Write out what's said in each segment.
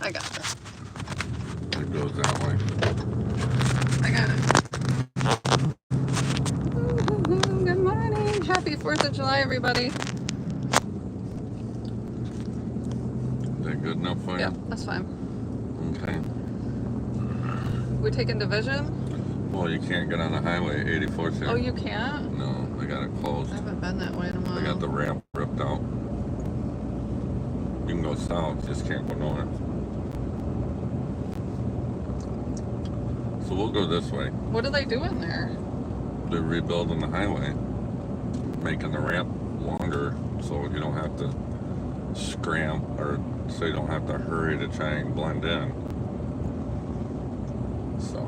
I got it. It goes that way. I got it. Good morning. Happy 4th of July, everybody. Is that good enough for you? Yep, that's fine. Okay. We're taking division? Well, you can't get on the highway, 84th here. Oh, you can't? No, they got it closed. I haven't been that way in a while. They got the ramp ripped out. You can go south, just can't go north. So we'll go this way. What are they doing there? They're rebuilding the highway, making the ramp longer so you don't have to scram, or so you don't have to hurry to try and blend in. So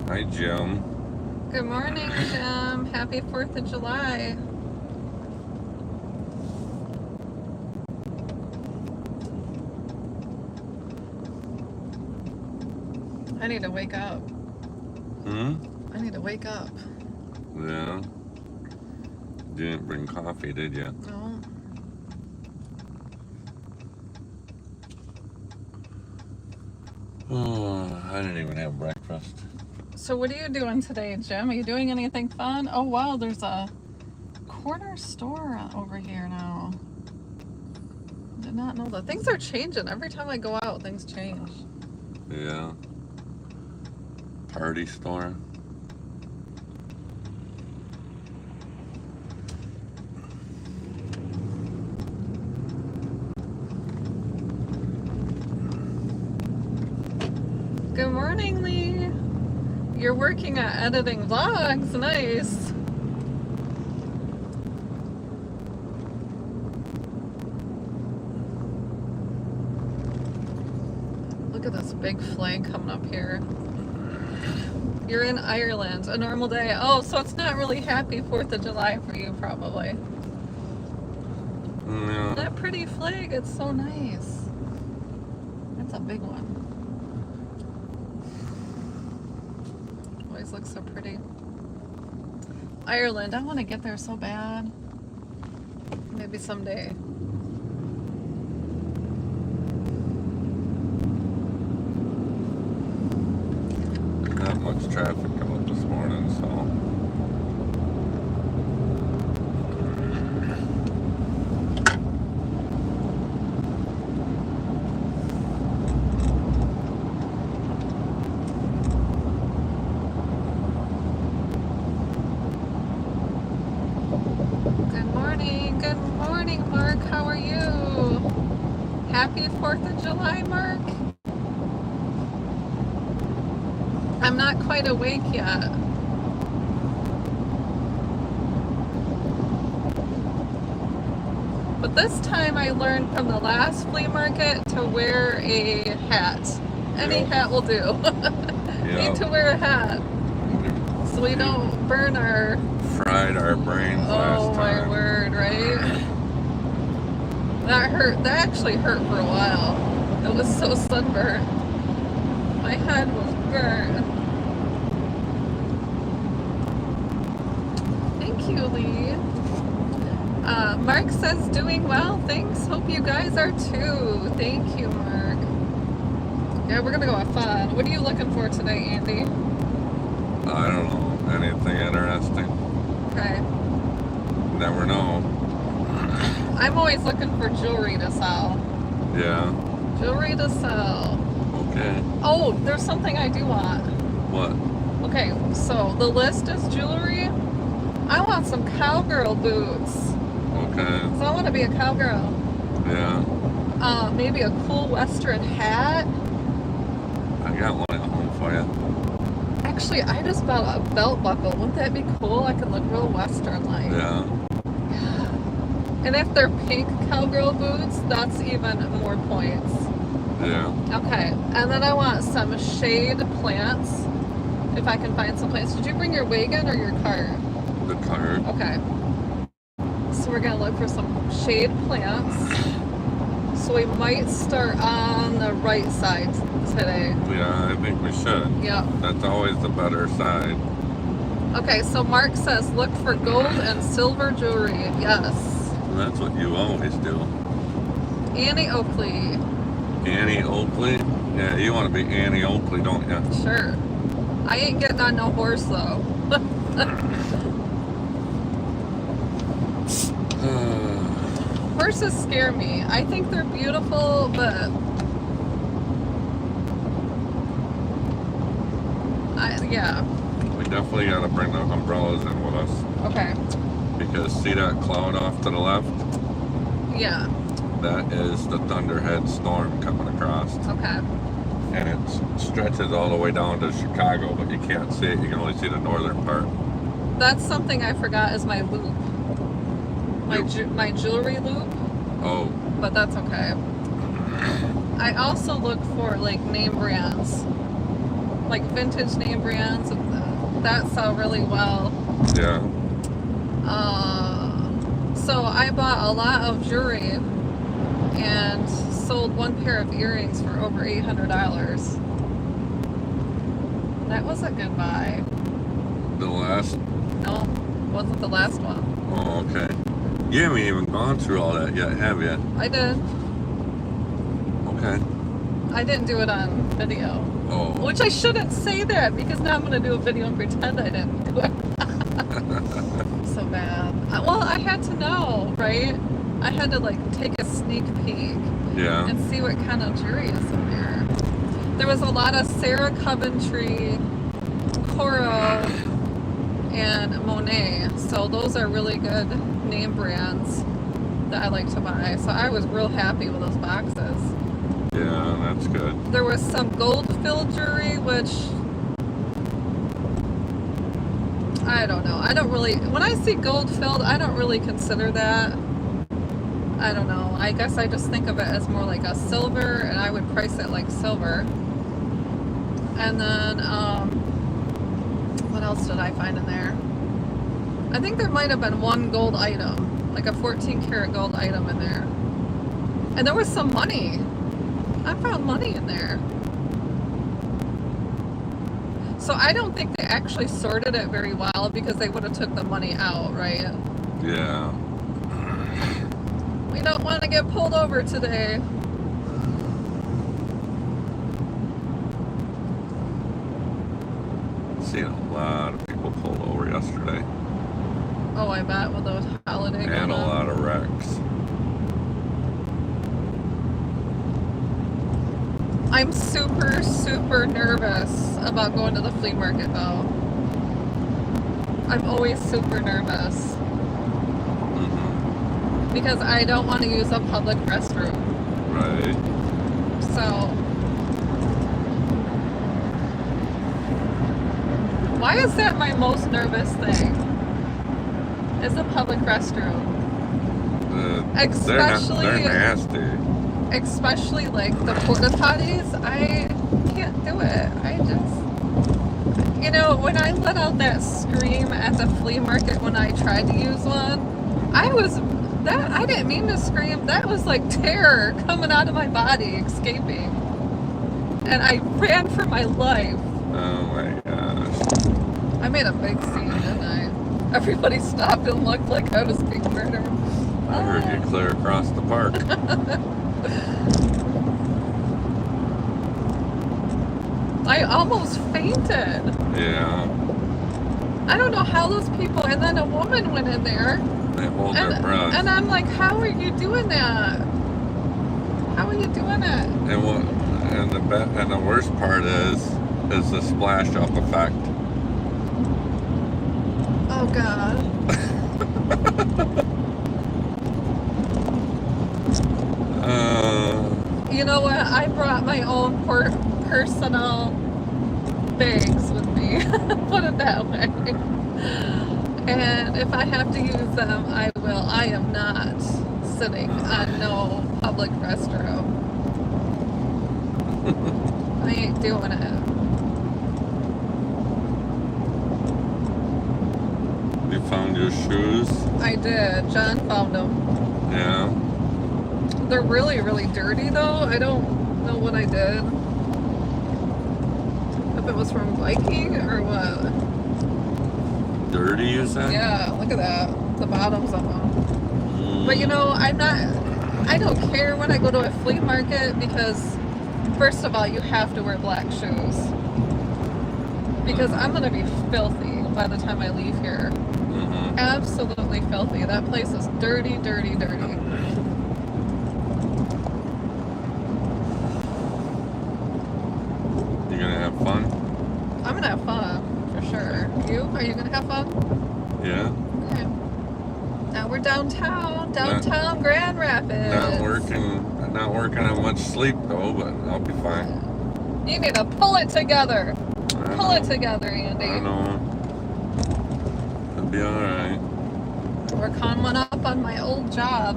hi, Jim. Good morning, Jim. Happy 4th of July. I need to wake up. I need to wake up. Yeah. You didn't bring coffee, did you? No. Oh, I didn't even have breakfast. So what are you doing today, Jim? Are you doing anything fun? Oh, wow, there's a corner store over here now. Did not know that. Things are changing. Every time I go out, things change. Yeah. Party store. Good morning, Lee. You're working at editing vlogs. Nice. Look at this big flag coming up here. You're in Ireland. A normal day. Oh, so it's not really happy 4th of July for you, probably. Yeah. That pretty flag, it's so nice. That's a big one. Always looks so pretty. Ireland, I want to get there so bad. Maybe someday. Not much traffic out this morning, so. Good morning, Mark. How are you? Happy 4th of July, Mark. I'm not quite awake yet. But this time I learned from the last flea market to wear a hat. Any hat will do. Need to wear a hat so we don't burn our... Fried our brains last time. Oh my word, right? That hurt. That actually hurt for a while. It was so sunburned. My head was burnt. Thank you, Lee. Mark says doing well. Thanks. Hope you guys are too. Thank you, Mark. Yeah, we're gonna go have fun. What are you looking for today, Andy? I don't know. Anything interesting? Okay. Never know. I'm always looking for jewelry to sell. Yeah. Jewelry to sell. Okay. Oh, there's something I do want. What? Okay, so the list is jewelry. I want some cowgirl boots. Okay. So I want to be a cowgirl. Yeah. Maybe a cool western hat. I got one at home for you. Actually, I just bought a belt buckle. Wouldn't that be cool? I can look real western-like. Yeah. And if they're pink cowgirl boots, that's even more points. Yeah. Okay, and then I want some shade plants. If I can find some plants. Did you bring your wagon or your cart? The cart. Okay. So we're gonna look for some shade plants. So we might start on the right side. today. Yeah, I think we should. Yep. That's always the better side. Okay, so Mark says look for gold and silver jewelry. Yes. That's what you always do. Annie Oakley. Annie Oakley? Yeah, you want to be Annie Oakley, don't you? Sure. I ain't getting on no horse though. Horses scare me. I think they're beautiful, but yeah. We definitely got to bring the umbrellas in with us. Okay. Because see that cloud off to the left? Yeah. That is the thunderhead storm coming across. Okay. And it stretches all the way down to Chicago, but you can't see it. You can only see the northern part. That's something I forgot is my loop. My jewelry loop. Oh. But that's okay. I also look for like name brands. Like vintage name brands. That sell really well. Yeah. So I bought a lot of jewelry and sold one pair of earrings for over $800. That was a good buy. The last? No, wasn't the last one. Oh, okay. You haven't even gone through all that yet, have you? I did. Okay. I didn't do it on video. Oh. Which I shouldn't say that because now I'm going to do a video and pretend I didn't do it. So bad. Well, I had to know, right? I had to like take a sneak peek. Yeah. And see what kind of jewelry is in there. There was a lot of Sarah Coventry, Coro, and Monet. So those are really good name brands that I like to buy. So I was real happy with those boxes. Yeah, that's good. There was some gold-filled jewelry, which I don't know. I don't really, when I see gold-filled, I don't really consider that. I don't know. I guess I just think of it as more like a silver, and I would price it like silver. And then, what else did I find in there? I think there might have been one gold item, like a 14 karat gold item in there. And there was some money. I found money in there. So I don't think they actually sorted it very well because they would have took the money out, right? Yeah. We don't want to get pulled over today. Seen a lot of people pulled over yesterday. Oh, I bet with those holiday And a lot of wrecks. I'm super, super nervous about going to the flea market though. I'm always super nervous. Because I don't want to use a public restroom. Right. So, why is that my most nervous thing? Is a public restroom. Especially, they're nasty. Especially like the porta potties. I can't do it. I just, you know, when I let out that scream at the flea market when I tried to use one, I didn't mean to scream. That was like terror coming out of my body, escaping. And I ran for my life. Oh my gosh. I made a big scene, didn't I? Everybody stopped and looked like I was being murdered. I heard you clear across the park. I almost fainted. Yeah. I don't know how those people, and then a woman went in there. They hold their breath. And I'm like, how are you doing that? How are you doing it? And the worst part is the splash up effect. Oh God. You know what? I brought my own personal bags with me. Put it that way. And if I have to use them, I will. I am not sitting on no public restroom. I ain't doing it. You found your shoes? I did. John found them. Yeah. They're really, really dirty though. I don't know what I did. if it was from biking or what. Dirty, you said? Yeah, look at that. The bottoms of them. But you know, I don't care when I go to a flea market because, first of all, you have to wear black shoes. Because I'm going to be filthy by the time I leave here. Mm-hmm. Absolutely filthy. That place is dirty, dirty, dirty. You gonna have fun? I'm going to have fun, for sure. You? Are you going to have fun? Yeah. Okay. Now we're downtown Grand Rapids. Not working on much sleep though, but I'll be fine. You need to pull it together. Pull it together, Andy. I know. It'll be alright. We're coming up on my old job.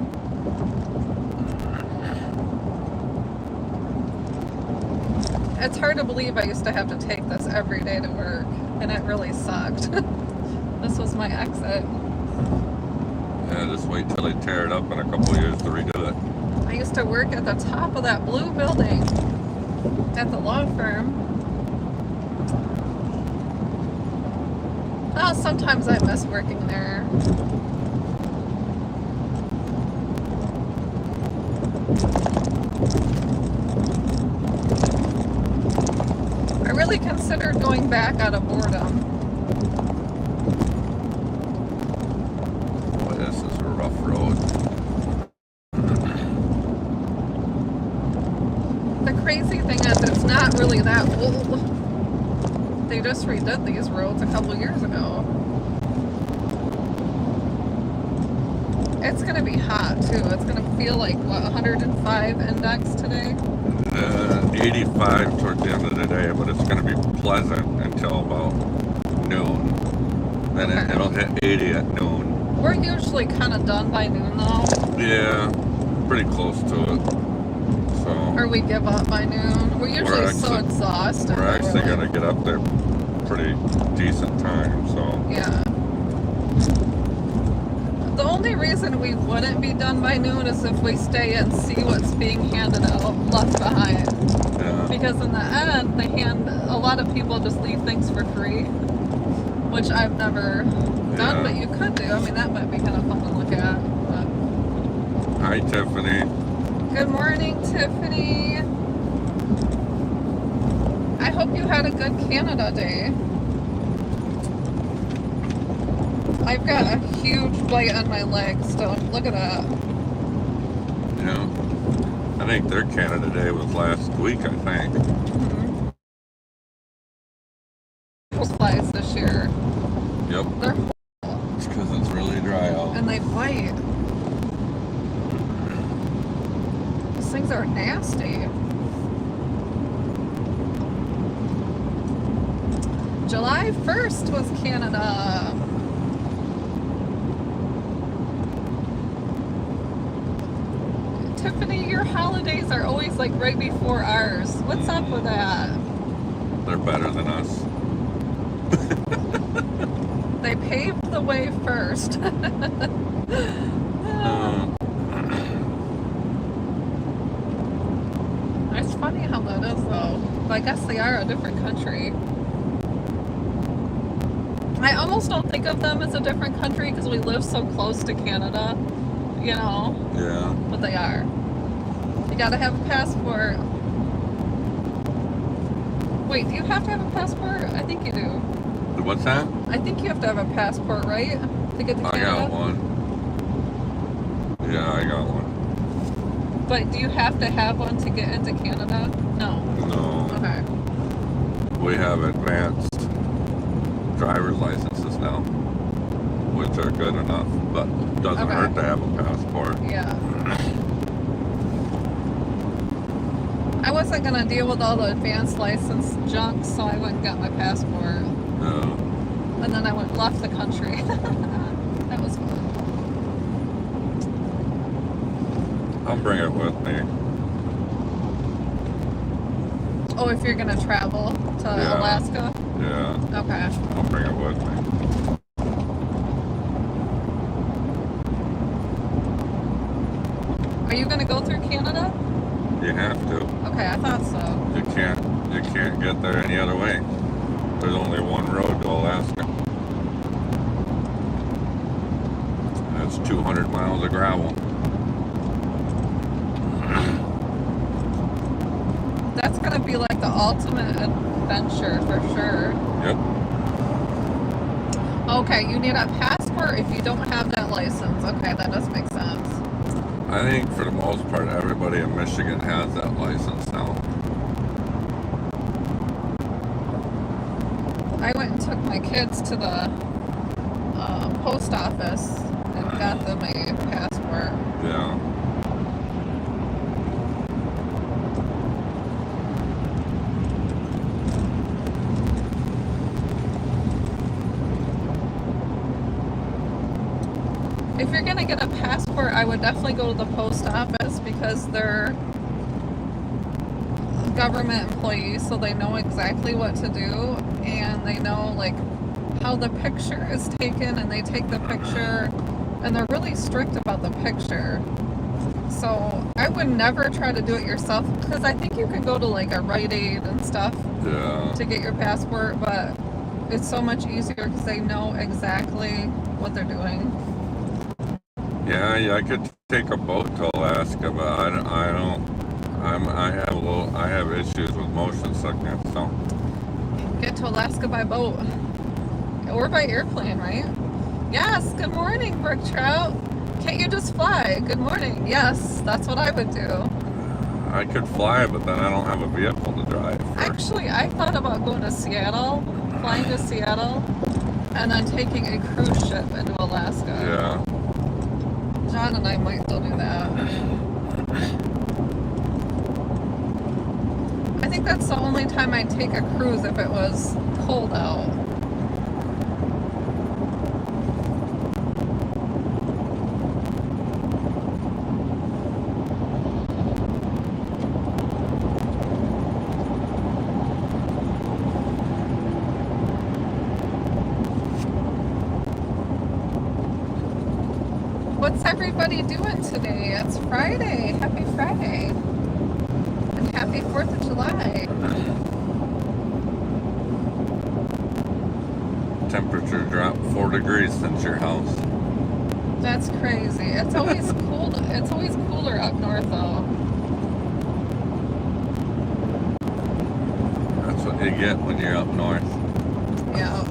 It's hard to believe I used to have to take this every day to work, and it really sucked. This was my exit. Yeah, just wait till they tear it up in a couple of years to redo it. I used to work at the top of that blue building at the law firm. Oh, sometimes I miss working there. I really considered going back out of boredom. Boy, this is a rough road. The crazy thing is, it's not really that old. They just redid these roads a couple years ago. It's gonna be hot too. It's gonna feel like, what, 105 index today? 85 towards the end of the day, but it's going to be pleasant until about noon. Then Okay. it'll hit 80 at noon. We're usually kind of done by noon though. Yeah, pretty close to it. So Or we give up by noon. We're usually so exhausted. we're that actually like- going to get up there pretty decent time. So Yeah. The only reason we wouldn't be done by noon is if we stay and see what's being handed out left behind. yeah, Because in the end, a lot of people just leave things for free, which I've never done, Yeah. but you could do. I mean, that might be kind of fun to look at. But. Hi Tiffany. Good morning, Tiffany. I hope you had a good Canada day. I've got a huge bite on my leg still. Look at that. Yeah, I think their Canada Day was last week. I think. Mm-hmm. Flies this year. Yep. They're It's because it's really dry out. and they bite. These things are nasty. July 1st was Canada. Tiffany, your holidays are always like right before ours. What's up with that? They're better than us. They paved the way first. It's funny how that is though. I guess they are a different country. I almost don't think of them as a different country because we live so close to Canada, you know, Yeah. but they are. You gotta have a passport. Wait, do you have to have a passport? I think you do. What's that? I think you have to have a passport, right? To get to I Canada? got one. Yeah, I got one. But do you have to have one to get into Canada? No. No. Okay. We have advanced driver's licenses now, which are good enough, but doesn't Okay. hurt to have a passport. Yeah. I wasn't gonna deal with all the advanced license junk, so I went and got my passport. Yeah. And then I left the country. That was fun. I'll bring it with me. Oh, if you're gonna travel to Yeah. Alaska? Yeah, Okay. I'll bring it with me. Are you gonna go through Canada? You have to. Okay, I thought so. You can't get there any other way. There's only one road to Alaska. That's 200 miles of gravel. That's gonna be like the ultimate adventure for sure. Yep. Okay, you need a passport if you don't have that license. Okay, that does make sense. I think for the most part, everybody in Michigan has that license now. I went and took my kids to the post office and got them a passport. Yeah. If you're gonna get a passport, I would definitely go to the post office because they're government employees, so they know exactly what to do, and they know like how the picture is taken, and they take the picture, and they're really strict about the picture. So I would never try to do it yourself, because I think you could go to like a Rite Aid and stuff to get your passport, but it's so much easier because they know exactly what they're doing. Yeah, I could take a boat to Alaska, but I have issues with motion sickness, so. Get to Alaska by boat. Or by airplane, right? Yes, good morning, Brook Trout. Can't you just fly? Good morning. Yes, that's what I would do. I could fly, but then I don't have a vehicle to drive. Actually, I thought about going to Seattle, flying to Seattle, and then taking a cruise ship into Alaska. Yeah. John and I might still do that. I think that's the only time I'd take a cruise if it was cold out. What's everybody doing today? It's Friday. Happy Friday. And happy 4th of July. Temperature dropped 4 degrees since your house. That's crazy. It's always cool. It's always cooler up north though. That's what you get when you're up north. Yeah.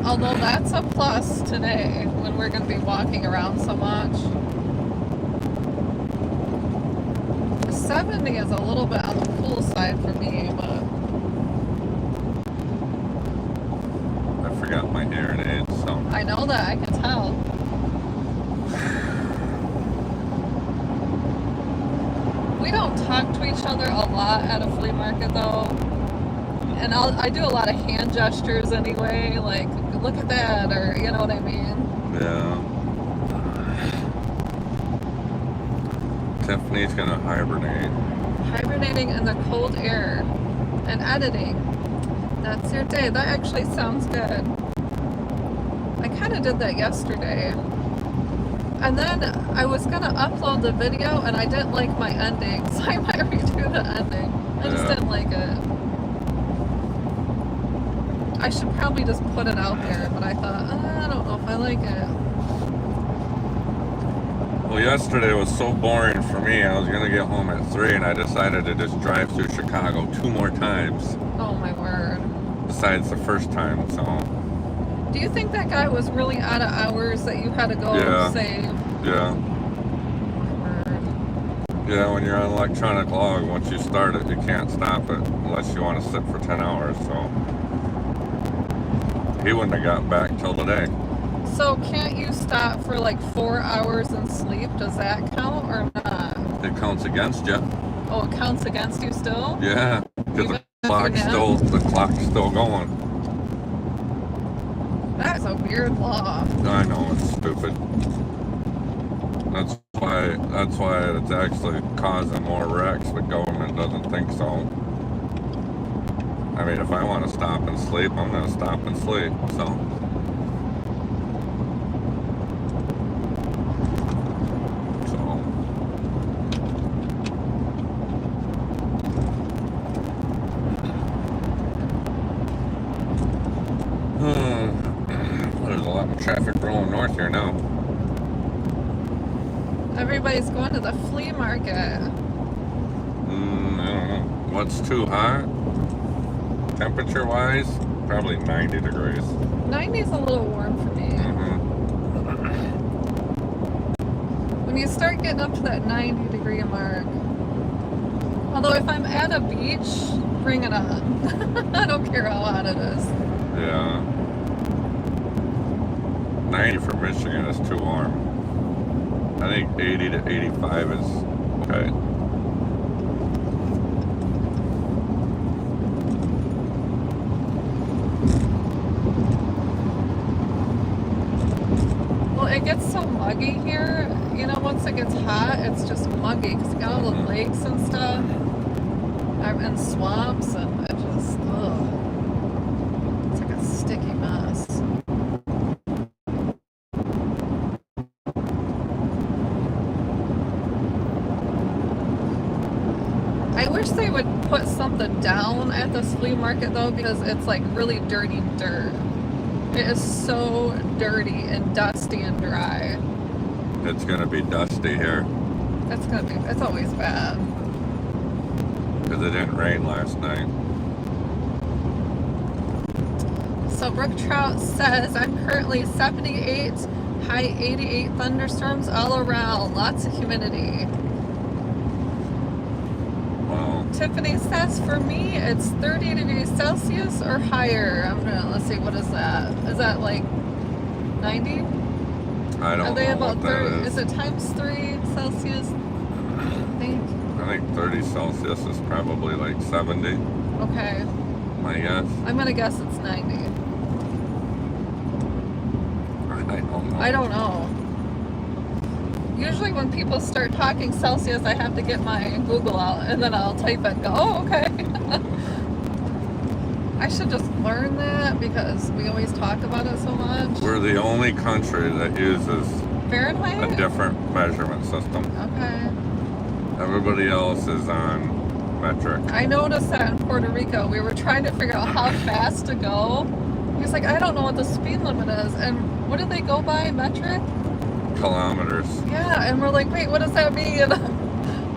Although that's a plus today when we're going to be walking around so much. 70 is a little bit on the cool side for me, but I forgot my hearing aids, so. I know that, I can tell. We don't talk to each other a lot at a flea market though. And I do a lot of hand gestures anyway, like, look at that, or you know what I mean? Yeah. Tiffany's gonna hibernate. Hibernating in the cold air and editing. That's your day. That actually sounds good. I kind of did that yesterday. And then I was gonna upload the video and I didn't like my ending, so I might redo the ending. I just didn't like it. I should probably just put it out there, but I thought, I don't know if I like it. Well, yesterday was so boring for me. I was gonna get home at 3 and I decided to just drive through Chicago 2 more times. Oh my word. Besides the first time, so. Do you think that guy was really out of hours that you had to go save? Yeah. Yeah, when you're on electronic log, once you start it, you can't stop it unless you want to sit for 10 hours, so. He wouldn't have got back till today. So can't you stop for like 4 hours and sleep? Does that count or not? It counts against you. Oh, it counts against you still? Yeah, because the clock's still going. That is a weird law. I know, it's stupid. That's why it's actually causing more wrecks. The government doesn't think so. I mean, if I want to stop and sleep, I'm going to stop and sleep, so. Everybody's going to the flea market. I don't know. What's too hot? Temperature wise? Probably 90 degrees. 90 is a little warm for me. When you start getting up to that 90-degree mark. Although if I'm at a beach, bring it on. I don't care how hot it is. Yeah. 90 for Michigan is too warm. I think 80 to 85 is okay. Well, it gets so muggy here. You know, once it gets hot, it's just muggy because you got all the lakes and stuff. And swamps, and it just, ugh. It's like a sticky mess. I wish they would put something down at this flea market though, because it's like really dirty dirt. It is so dirty and dusty and dry. It's gonna be dusty here. It's always bad. Because it didn't rain last night. So Brook Trout says, I'm currently 78, high 88 thunderstorms all around, lots of humidity. Wow. Tiffany says, for me, it's 30 degrees Celsius or higher. Let's see, what is that? Is that like 90? I don't Are they know about what that 30? is. Is it times 3 Celsius? I think. I think 30 Celsius is probably like 70. Okay. My guess. I'm gonna guess it's 90. I don't know. I don't know. Usually when people start talking Celsius, I have to get my Google out and then I'll type it and go, oh, okay. I should just learn that because we always talk about it so much. We're the only country that uses Fahrenheit? a different measurement system. Okay. Everybody else is on metric. I noticed that in Puerto Rico. We were trying to figure out how fast to go. He's like, I don't know what the speed limit is. And what do they go by? Metric? Kilometers. Yeah, and we're like, wait, what does that mean?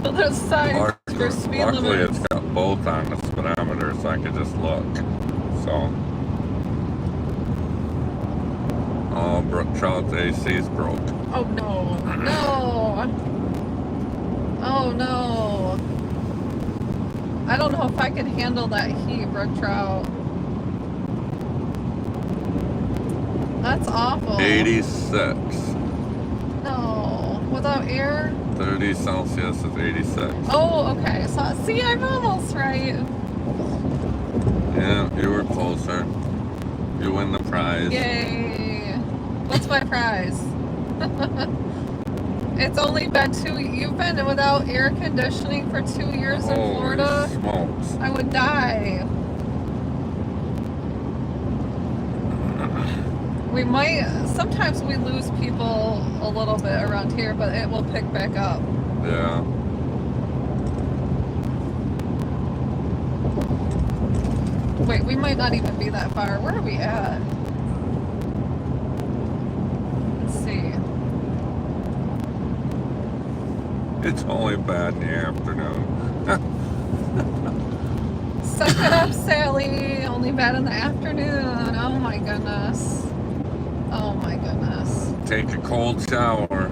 There's signs for speed Luckily limits. it's got both on the speedometer so I could just look. So. Oh, Brook Trout's AC's broke. Oh no, no. Oh no. I don't know if I can handle that heat, Brook Trout. That's awful. 86. No. Without air? 30 Celsius is 86. Oh, okay. So, see, I'm almost right. Yeah, you were closer. You win the prize. Yay. What's my prize? It's only been you've been without air conditioning for 2 years in Florida. Holy smokes. I would die. We might, sometimes we lose people a little bit around here, but it will pick back up. Yeah. Wait, we might not even be that far. Where are we at? Let's see. It's only bad in the afternoon. Suck it up, Sally. Only bad in the afternoon. Oh my goodness. Oh my goodness. Take a cold shower.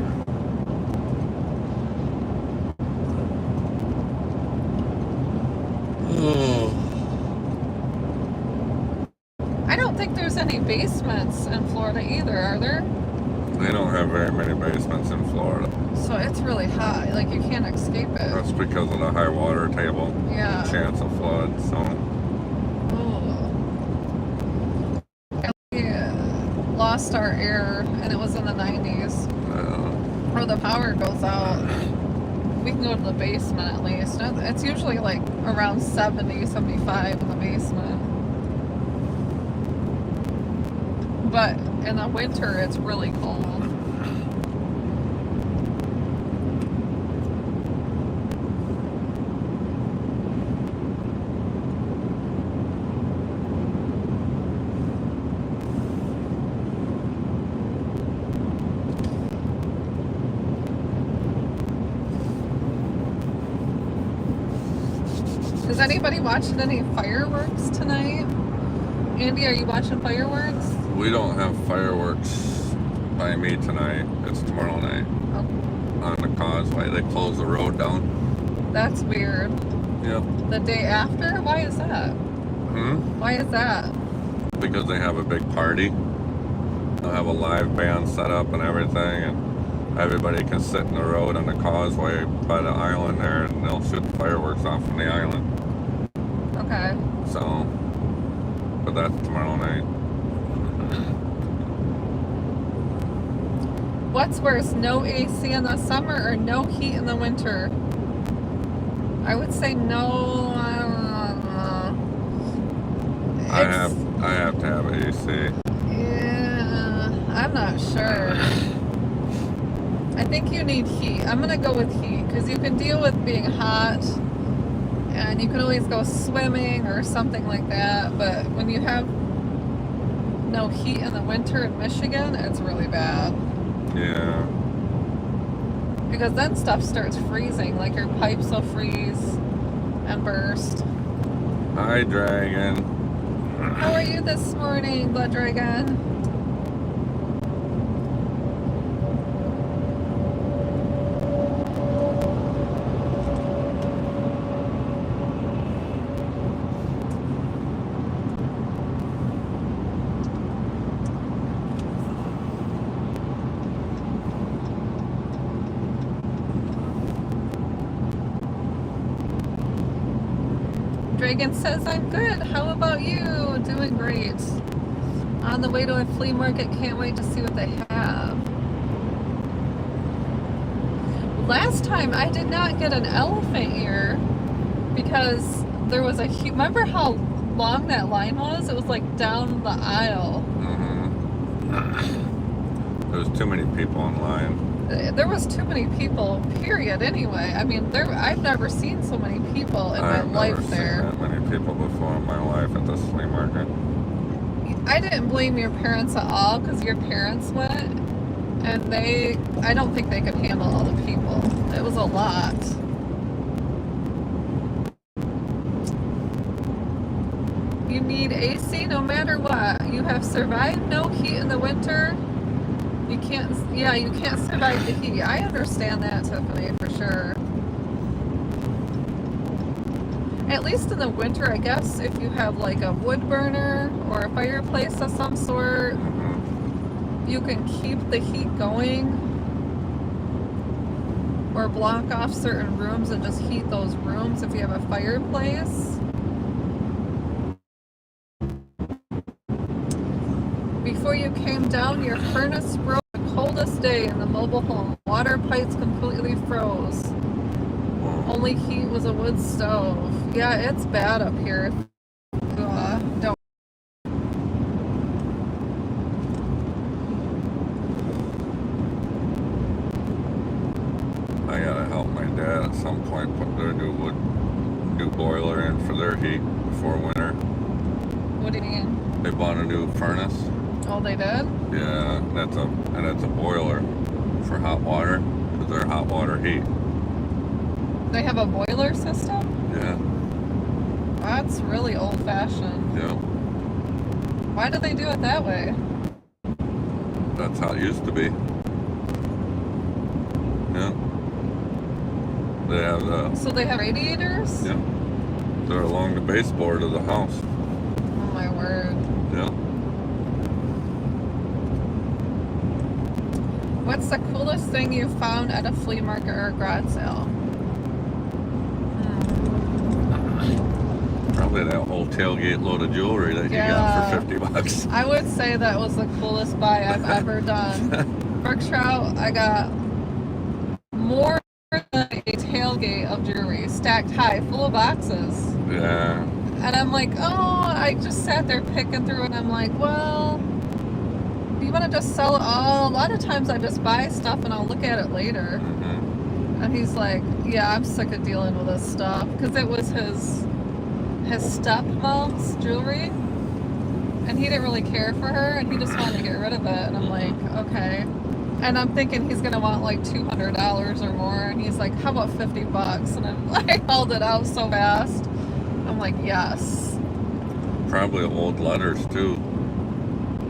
I don't think there's any basements in Florida either, are there? They don't have very many basements in Florida. So it's really high. Like you can't escape it. That's because of the high water table. Yeah. Chance of flood, so. We lost our air and it was in the 90s. Or the power goes out. We can go to the basement at least. It's usually like around 70, 75 in the basement. But in the winter, it's really cold. Is anybody watching any fireworks tonight? Andy, are you watching fireworks? We don't have fireworks by me tonight. It's tomorrow night. Oh. On the causeway. They close the road down. That's weird. Yep. The day after? Why is that? Why is that? Because they have a big party. They'll have a live band set up and everything, and everybody can sit in the road on the causeway by the island there, and they'll shoot fireworks off from the island. Okay. So, but that's tomorrow night. What's worse, no AC in the summer or no heat in the winter? I would say no. I don't know. I have to have AC. Yeah, I'm not sure. I think you need heat. I'm gonna go with heat because you can deal with being hot, and you can always go swimming or something like that. But when you have no heat in the winter in Michigan, it's really bad. Yeah. Because then stuff starts freezing, like your pipes will freeze and burst. Hi, Dragon. How are you this morning, Blood Dragon? Dragon says, I'm good. How about you? Doing great. On the way to a flea market. Can't wait to see what they have. Last time I did not get an elephant ear because there was a huge... Remember how long that line was? It was like down the aisle. There was too many people in line. There was too many people, period, anyway. I mean, I've never seen so many people in my life there. I've never seen that many people before in my life at this flea market. I didn't blame your parents at all because your parents went and I don't think they could handle all the people. It was a lot. You need AC no matter what. You have survived no heat in the winter. You can't survive the heat. I understand that, Tiffany, for sure. At least in the winter, I guess, if you have like a wood burner or a fireplace of some sort, you can keep the heat going or block off certain rooms and just heat those rooms if you have a fireplace. Before you came down, your furnace broke the coldest day in the mobile home. Water pipes completely froze. Only heat was a wood stove. Yeah, it's bad up here. Don't. I gotta help my dad at some point put their new boiler in for their heat before winter. What do you mean? They bought a new furnace. Oh, they did? Yeah, and that's a boiler for hot water, because they're hot water heat. They have a boiler system? Yeah. That's really old-fashioned. Yeah. Why do they do it that way? That's how it used to be. Yeah. They have the... So they have radiators? Yeah. They're along the baseboard of the house. Oh my word. Yeah. What's the coolest thing you found at a flea market or a garage sale? Probably that whole tailgate load of jewelry that you got for $50. I would say that was the coolest buy I've ever done. Brook Trout, I got more than a tailgate of jewelry stacked high, full of boxes. Yeah. And I'm like, oh, I just sat there picking through, and I'm like, well, do you want to just sell it all? A lot of times I just buy stuff and I'll look at it later. And he's like, yeah, I'm sick of dealing with this stuff. Because it was his stepmom's jewelry. And he didn't really care for her, and he just wanted to get rid of it. And I'm like, okay. And I'm thinking he's going to want like $200 or more. And he's like, how about $50? And I'm like, I hauled it out so fast. I'm like, yes. Probably old letters too.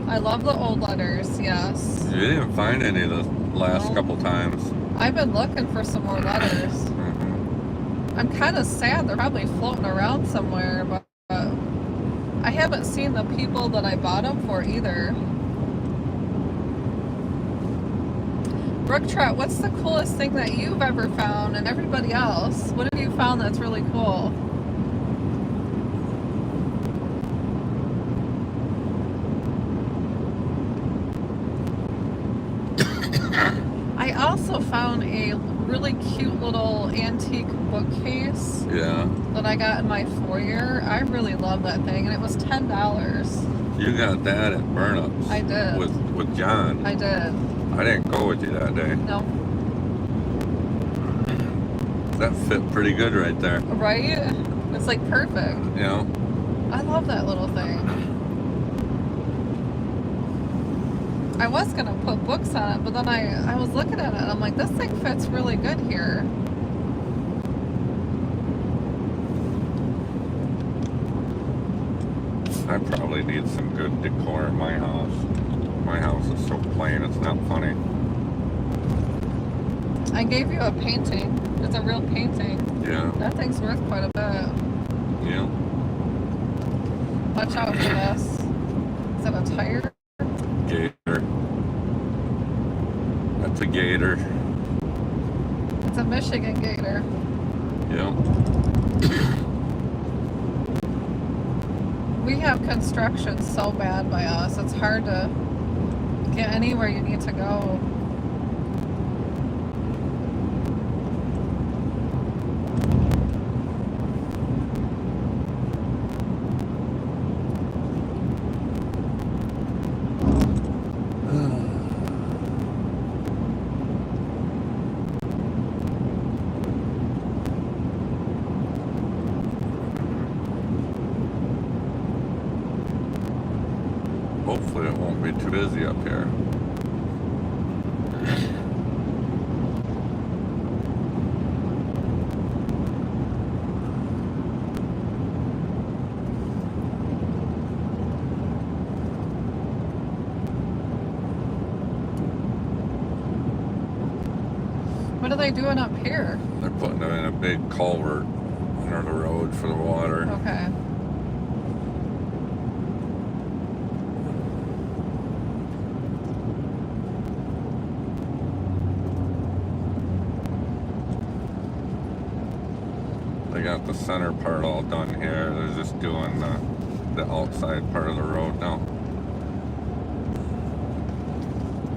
I love the old letters, yes. You didn't find any the last No. couple times. I've been looking for some more letters. Mm-hmm. I'm kind of sad they're probably floating around somewhere, but I haven't seen the people that I bought them for either. Brook Trout, what's the coolest thing that you've ever found, and everybody else? What have you found that's really cool? I also found a really cute little antique bookcase. Yeah. That I got in my foyer. I really love that thing, and it was $10. You got that at Burnups. I did. With John. I did. I didn't go with you that day. No. That fit pretty good right there. Right? It's like perfect. You know? I love that little thing. I was gonna put books on it, but then I was looking at it and I'm like, this thing fits really good here. I probably need some good decor in my house. My house is so plain, it's not funny. I gave you a painting. It's a real painting. Yeah. That thing's worth quite a bit. Yeah. Watch out for this. Is that a tire? Gator. That's a gator. It's a Michigan gator. Yeah. We have construction so bad by us. It's hard to get anywhere you need to go. Hopefully it won't be too busy up here. What are they doing up here? They're putting it in a big culvert under the road for the water. Okay. They got the center part all done here. They're just doing the outside part of the road now.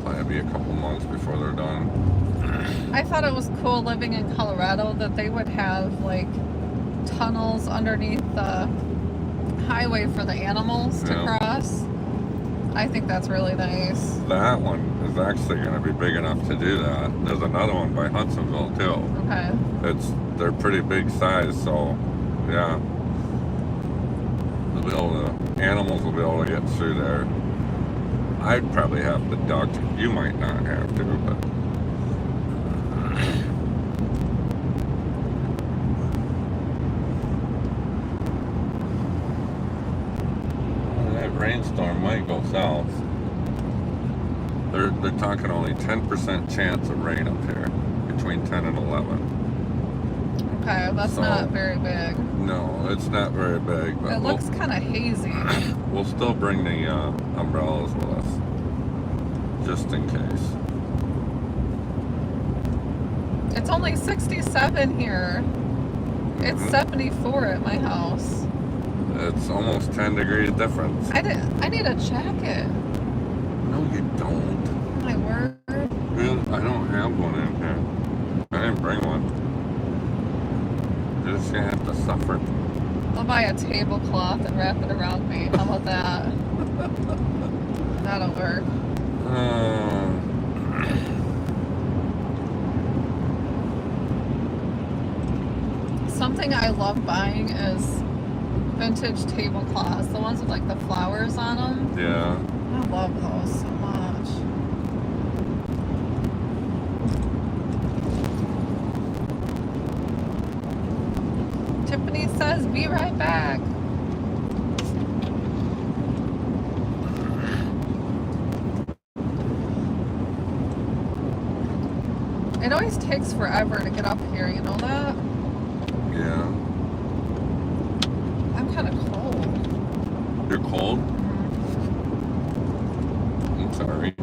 Probably be a couple months before they're done. I thought it was cool living in Colorado that they would have like tunnels underneath the highway for the animals to cross. I think that's really nice. That one is actually going to be big enough to do that. There's another one by Hudsonville too. Okay. They're pretty big size, so yeah. Animals will be able to get through there. I'd probably have the duck. You might not have to, but that rainstorm might go south. They're talking only 10% chance of rain up here, between 10 and 11. Okay, that's not very big. No, it's not very big. But it looks kind of hazy. We'll still bring the umbrellas with us, just in case. It's only 67 here. It's 74 at my house. It's almost 10 degrees difference. I need a jacket. No, you don't. My word. Really? I don't have one in here. I didn't bring one. You're just gonna have to suffer. I'll buy a tablecloth and wrap it around me. How about that? That'll work. Something I love buying is vintage tablecloths. The ones with like the flowers on them. Yeah. I love those so much. Tiffany says be right back. It always takes forever to get up here, you know that? Yeah. I'm kind of cold. You're cold? I'm sorry.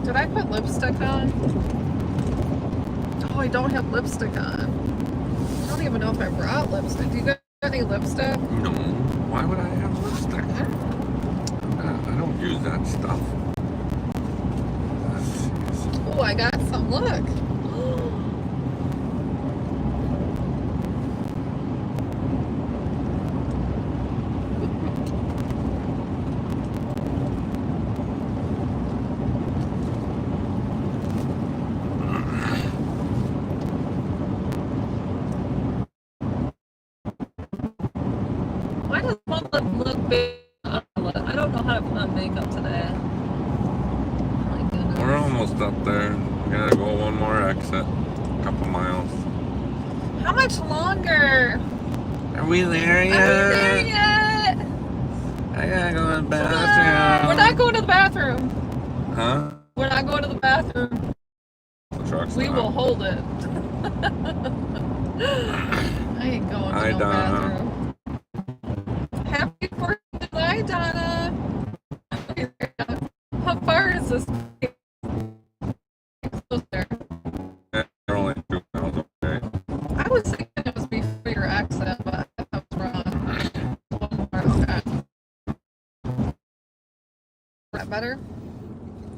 Did I put lipstick on? Oh, I don't have lipstick on. I don't even know if I brought lipstick. Do you got any lipstick? No. Why would I have lipstick? I don't use that stuff. Oh, I got some. Look. Why does one look big? I don't know how to put on makeup today. Oh my goodness. We're almost up there. We gotta go one more exit. A couple miles. How much longer? Are we there yet? Are we there yet? I gotta go to the Come on. bathroom. We're not going to the bathroom. Huh? We're not going to the bathroom. The truck's We not. will hold it. I ain't going to Hi, no Donna. bathroom. Happy 4th of July, Donna. How far is this? There. They're only 2 miles away. I was thinking it was before your exit, but I was wrong. One more. Okay. Is that better?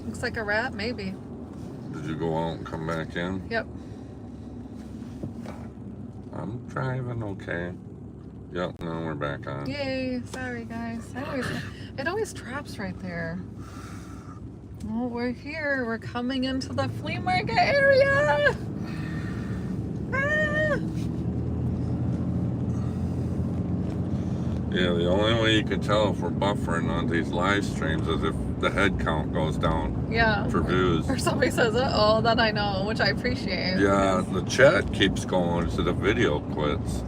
Looks like a rat, maybe. Did you go out and come back in? Yep. I'm driving okay. Yep, now we're back on. Yay! Sorry, guys. It always drops right there. Well, we're here. We're coming into the flea market area. Ah! Yeah, the only way you can tell if we're buffering on these live streams is if the head count goes down Yeah. for views. Or somebody says, "Oh, then I know," which I appreciate. Yeah, the chat keeps going, so the video quits.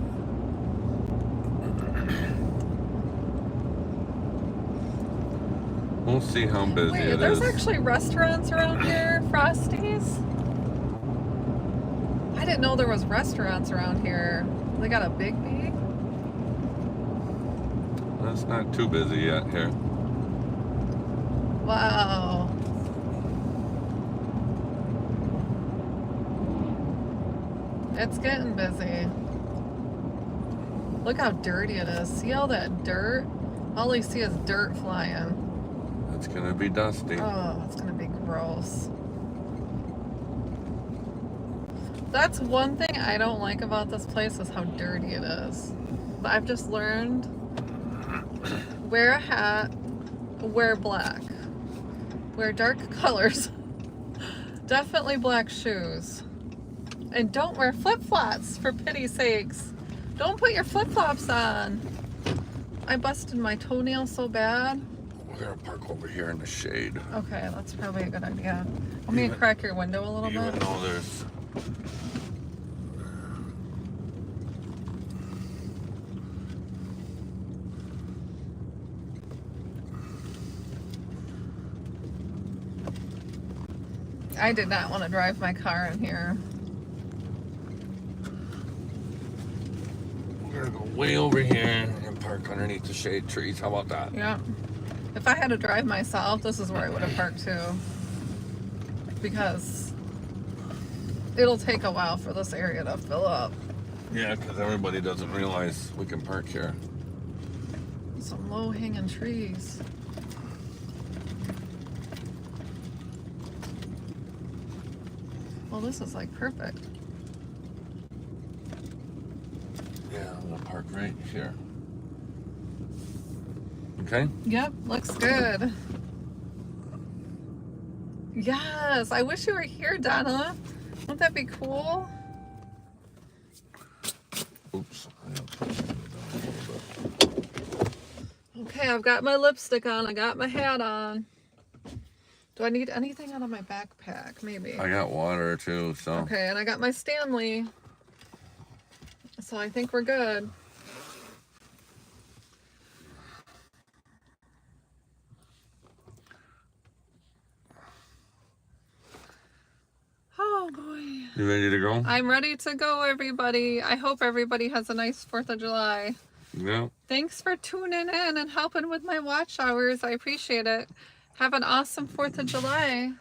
We'll see how busy Wait, it there's is. actually restaurants around here, Frosties. I didn't know there was restaurants around here. They got a Big B. It's not too busy yet here. Wow. It's getting busy. Look how dirty it is. See all that dirt? All you see is dirt flying. It's gonna be dusty. Oh, it's gonna be gross. That's one thing I don't like about this place is how dirty it is. But I've just learned, wear a hat, wear black, wear dark colors, definitely black shoes, and don't wear flip-flops for pity's sakes. Don't put your flip-flops on. I busted my toenail so bad. We're gonna park over here in the shade. Okay, that's probably a good idea. Want me to crack your window a little Even bit? though there's... I did not want to drive my car in here. We're gonna go way over here and park underneath the shade trees. How about that? Yeah. If I had to drive myself, this is where I would have parked too. Because it'll take a while for this area to fill up. Yeah, because everybody doesn't realize we can park here. Some low-hanging trees. Well, this is like perfect. Yeah, I'm gonna park right here. Okay? Yep, looks good. Yes, I wish you were here, Donna. Wouldn't that be cool? Oops. I gotta push it down a little bit. Okay, I've got my lipstick on. I got my hat on. Do I need anything out of my backpack? Maybe. I got water too, so. Okay, and I got my Stanley. So I think we're good. Oh boy. You ready to go? I'm ready to go, everybody. I hope everybody has a nice 4th of July. Yeah. Thanks for tuning in and helping with my watch hours. I appreciate it. Have an awesome 4th of July.